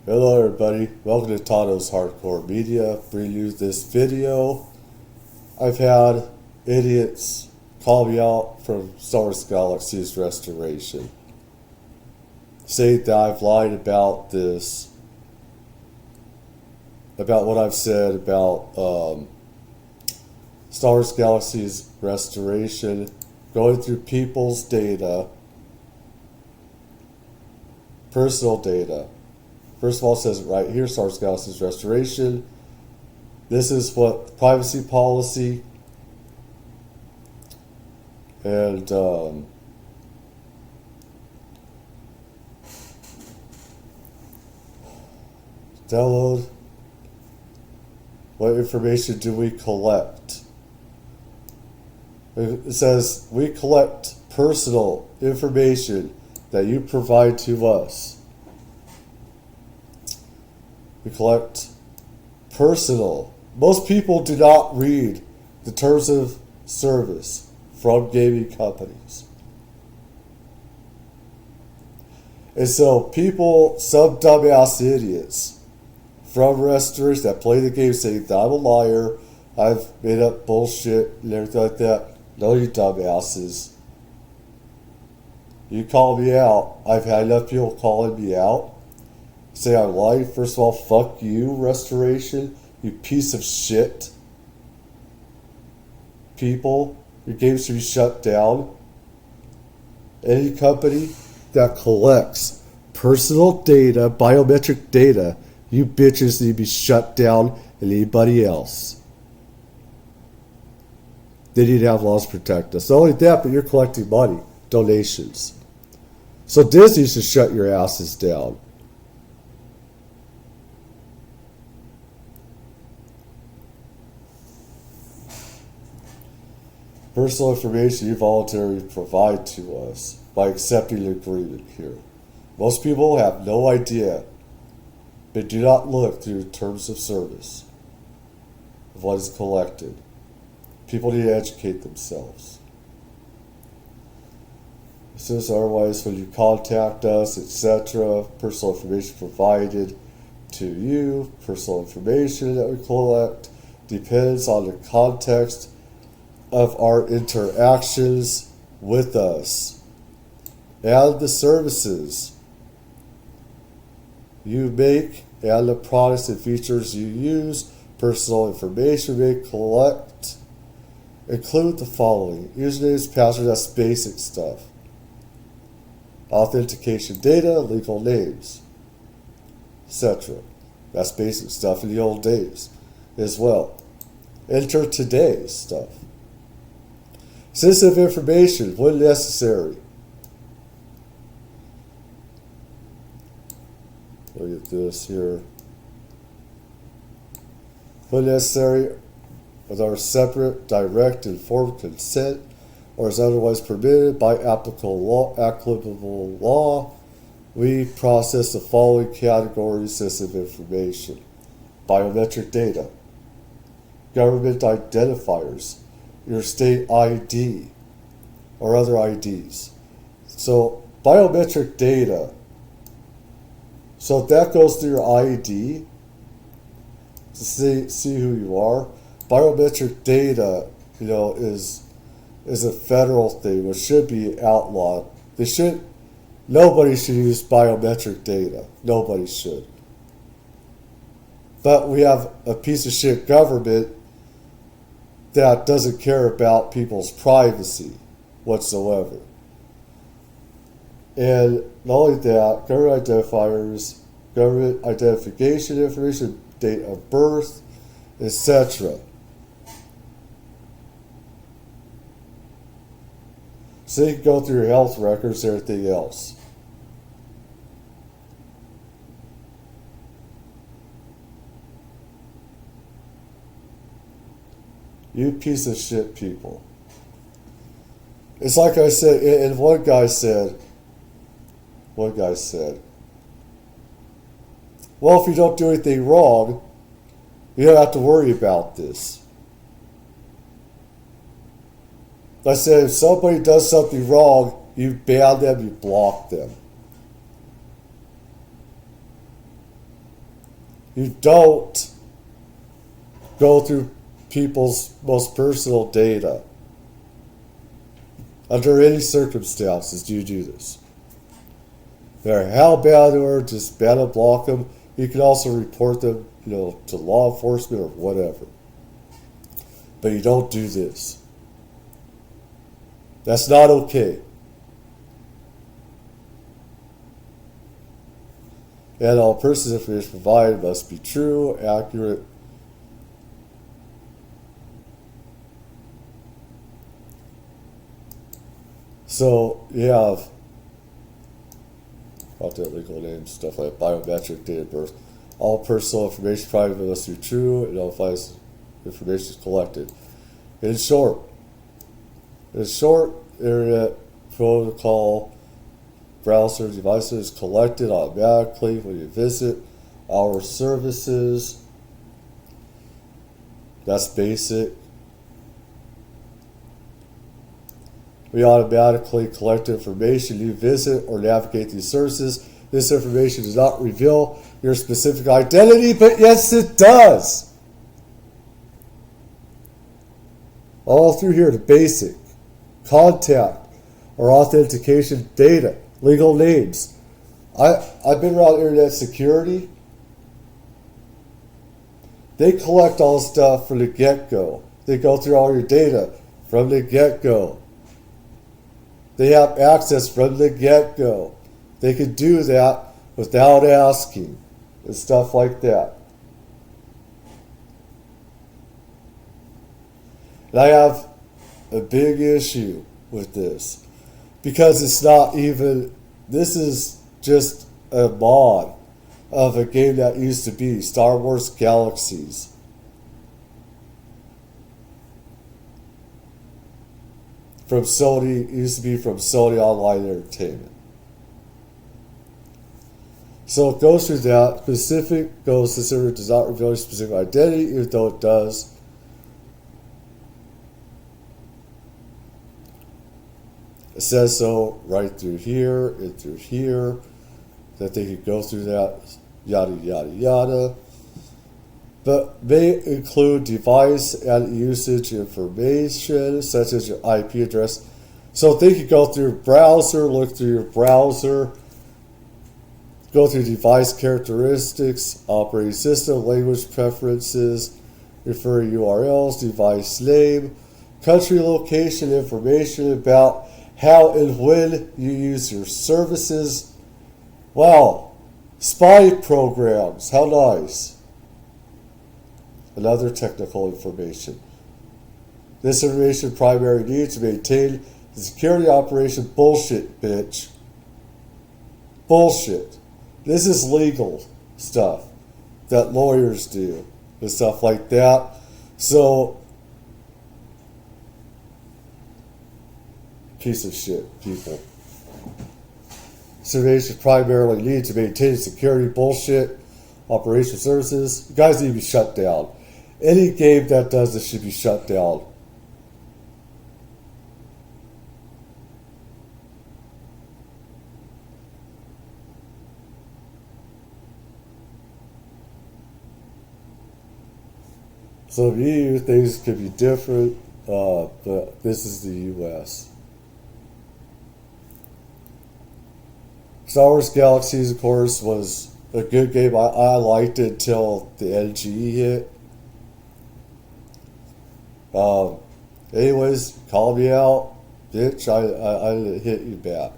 Hello everybody, welcome to Tato's Hardcore Media. Bring you this video. I've had idiots call me out from Star Wars Galaxies restoration, saying that I've lied about this, about what I've said about Star Wars Galaxies restoration, going through people's data, personal data. First of all, it says it right here, Star Wars Galaxies restoration. This is what privacy policy and download. What information do we collect? It says we collect personal information that you provide to us. We collect personal. Most people do not read the terms of service from gaming companies. And so people, some dumbass idiots from restoration that play the game saying that I'm a liar, I've made up bullshit and everything like that. No, you dumbasses. You call me out. I've had enough people calling me out. Say I lied. First of all, fuck you, restoration. You piece of shit. People, your game should be shut down. Any company that collects personal data, biometric data, you bitches need to be shut down, and anybody else. They need to have laws to protect us. Not only that, but you're collecting money, donations. So Disney should shut your asses down. Personal information you voluntarily provide to us by accepting an agreement here. Most people have no idea, but do not look through terms of service of what is collected. People need to educate themselves. It says otherwise when you contact us, etc., personal information provided to you, personal information that we collect depends on the context of our interactions with us and the services you make and the products and features you use. Personal information we collect include the following: usernames, passwords, that's basic stuff. Authentication data, legal names, etc. That's basic stuff in the old days as well. Enter today's stuff. Sensitive information when necessary. Look at this here. When necessary, with our separate, direct, informed consent, or as otherwise permitted by applicable law, we process the following categories of sensitive information: biometric data, government identifiers, your state ID, or other IDs. So biometric data, so if that goes through your ID to see who you are. Biometric data, is a federal thing, which should be outlawed. Nobody should use biometric data. Nobody should. But we have a piece of shit government that doesn't care about people's privacy whatsoever. And not only that, government identifiers, government identification information, date of birth, etc. So you can go through your health records and everything else. You piece of shit people. It's like I said, and one guy said, well, if you don't do anything wrong, you don't have to worry about this. I said, if somebody does something wrong, you ban them, you block them. You don't go through people's most personal data. Under any circumstances do you do this. No matter how bad they are, just ban and block them. You can also report them, to law enforcement or whatever. But you don't do this. That's not okay. And all person's information provided must be true, accurate. So you have legal names, stuff like biometric, date of birth. All personal information provided must be true and notifies information is collected. In short, Internet Protocol browser devices collected automatically when you visit our services. That's basic. We automatically collect information you visit or navigate these services. This information does not reveal your specific identity, but yes, it does. All through here, the basic, contact, or authentication data, legal names. I've been around internet security. They collect all stuff from the get-go. They go through all your data from the get-go. They have access from the get-go. They could do that without asking and stuff like that. And I have a big issue with this because it's not even, this is just a mod of a game that used to be Star Wars Galaxies. From Sony, it used to be from Sony Online Entertainment. So it goes through that. Specific goes to server does not reveal your specific identity, even though it does. It says so right through here and through here, that they could go through that, yada, yada, yada. But may include device and usage information, such as your IP address. So they could go through your browser, look through your browser, go through device characteristics, operating system, language preferences, refer URLs, device name, country location, information about how and when you use your services. Wow, spy programs, how nice. Another technical information. This information primary needs to maintain the security operation. Bullshit, bitch. Bullshit. This is legal stuff that lawyers do and stuff like that. So, piece of shit, people. This information primarily needs to maintain security. Bullshit. Operation services. You guys need to be shut down. Any game that does this should be shut down. So the EU things could be different, but this is the US. Star Wars Galaxies, of course, was a good game. I liked it till the NGE hit. Anyways, call me out, bitch. I hit you back.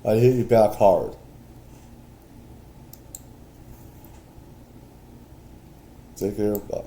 I hit you back hard. Take care. Bye.